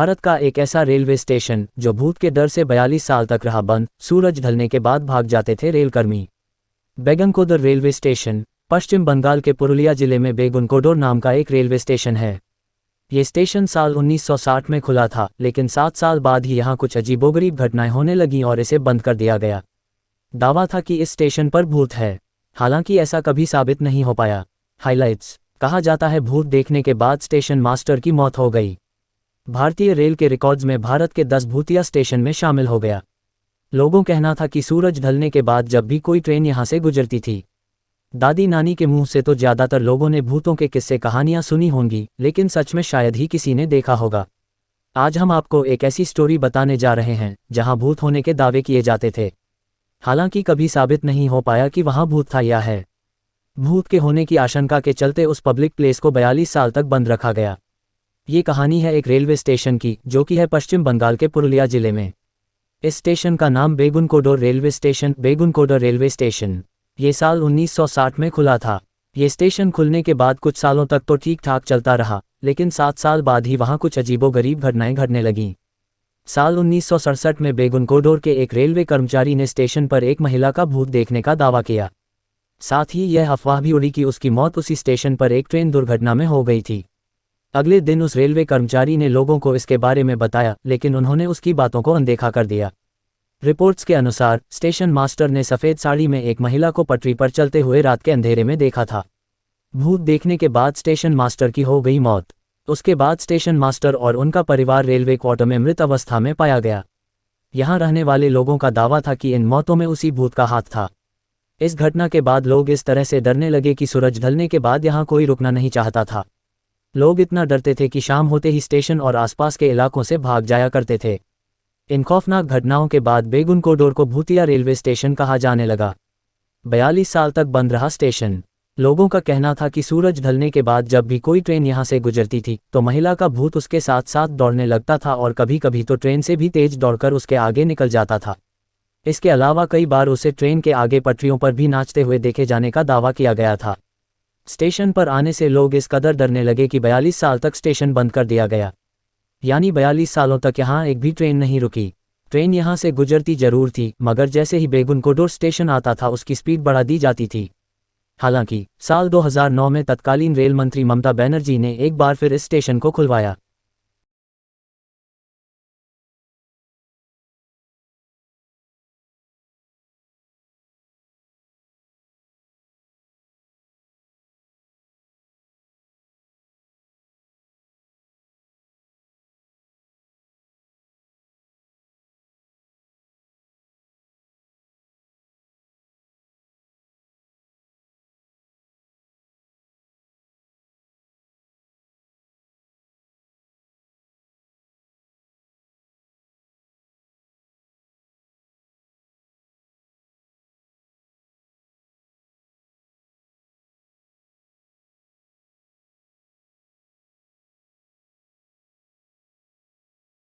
भारत का एक ऐसा रेलवे स्टेशन जो भूत के डर से 42 साल तक रहा बंद। सूरज ढलने के बाद भाग जाते थे रेलकर्मी। बेगनकोदर रेलवे स्टेशन पश्चिम बंगाल के पुरुलिया जिले में बेगुनकोडोर नाम का एक रेलवे स्टेशन है। ये स्टेशन साल 1960 में खुला था, लेकिन 7 साल बाद ही यहाँ कुछ अजीबोगरीब घटनाएं होने लगीं और इसे बंद कर दिया गया। दावा था कि इस स्टेशन पर भूत है, हालांकि ऐसा कभी साबित नहीं हो पाया। हाइलाइट्स: कहा जाता है भूत देखने के बाद स्टेशन मास्टर की मौत हो गई। भारतीय रेल के रिकॉर्ड्स में भारत के 10 भूतिया स्टेशन में शामिल हो गया। लोगों कहना था कि सूरज ढलने के बाद जब भी कोई ट्रेन यहाँ से गुजरती थी, दादी नानी के मुंह से तो ज़्यादातर लोगों ने भूतों के किस्से कहानियां सुनी होंगी, लेकिन सच में शायद ही किसी ने देखा होगा। आज हम आपको एक ऐसी स्टोरी बताने जा रहे हैं जहां भूत होने के दावे किए जाते थे, हालांकि कभी साबित नहीं हो पाया कि वहां भूत था या है। भूत के होने की आशंका के चलते उस पब्लिक प्लेस को 42 साल तक बंद रखा गया। ये कहानी है एक रेलवे स्टेशन की, जो कि है पश्चिम बंगाल के पुरुलिया जिले में। इस स्टेशन का नाम Begunkodor railway station, Begunkodor railway station, ये साल 1960 में खुला था। ये स्टेशन खुलने के बाद कुछ सालों तक तो ठीक ठाक चलता रहा, लेकिन 7 साल बाद ही वहाँ कुछ अजीबोगरीब घटनाएं घटने लगीं। साल 1967 में बेगुनकोडोर के एक रेलवे कर्मचारी ने स्टेशन पर एक महिला का भूत देखने का दावा किया। साथ ही यह अफवाह भी उड़ी कि उसकी मौत उसी स्टेशन पर एक ट्रेन दुर्घटना में हो गई थी। अगले दिन उस रेलवे कर्मचारी ने लोगों को इसके बारे में बताया, लेकिन उन्होंने उसकी बातों को अनदेखा कर दिया। रिपोर्ट्स के अनुसार स्टेशन मास्टर ने सफ़ेद साड़ी में एक महिला को पटरी पर चलते हुए रात के अंधेरे में देखा था। भूत देखने के बाद स्टेशन मास्टर की हो गई मौत। उसके बाद स्टेशन मास्टर और उनका परिवार रेलवे क्वार्टर में मृत अवस्था में पाया गया। यहाँ रहने वाले लोगों का दावा था कि इन मौतों में उसी भूत का हाथ था। इस घटना के बाद लोग इस तरह से डरने लगे कि सूरज ढलने के बाद यहाँ कोई रुकना नहीं चाहता था। लोग इतना डरते थे कि शाम होते ही स्टेशन और आसपास के इलाकों से भाग जाया करते थे। इन खौफनाक घटनाओं के बाद बेगुनकोडोर को भूतिया रेलवे स्टेशन कहा जाने लगा। 42 साल तक बंद रहा स्टेशन। लोगों का कहना था कि सूरज ढलने के बाद जब भी कोई ट्रेन यहाँ से गुजरती थी तो महिला का भूत उसके साथ साथ दौड़ने लगता था और कभी कभी तो ट्रेन से भी तेज दौड़कर उसके आगे निकल जाता था। इसके अलावा कई बार उसे ट्रेन के आगे पटरियों पर भी नाचते हुए देखे जाने का दावा किया गया था। स्टेशन पर आने से लोग इस कदर डरने लगे कि 42 साल तक स्टेशन बंद कर दिया गया। यानी 42 सालों तक यहाँ एक भी ट्रेन नहीं रुकी। ट्रेन यहाँ से गुजरती जरूर थी, मगर जैसे ही बेगुनकोडोर स्टेशन आता था उसकी स्पीड बढ़ा दी जाती थी। हालांकि साल 2009 में तत्कालीन रेल मंत्री ममता बनर्जी ने एक बार फिर इस स्टेशन को खुलवाया।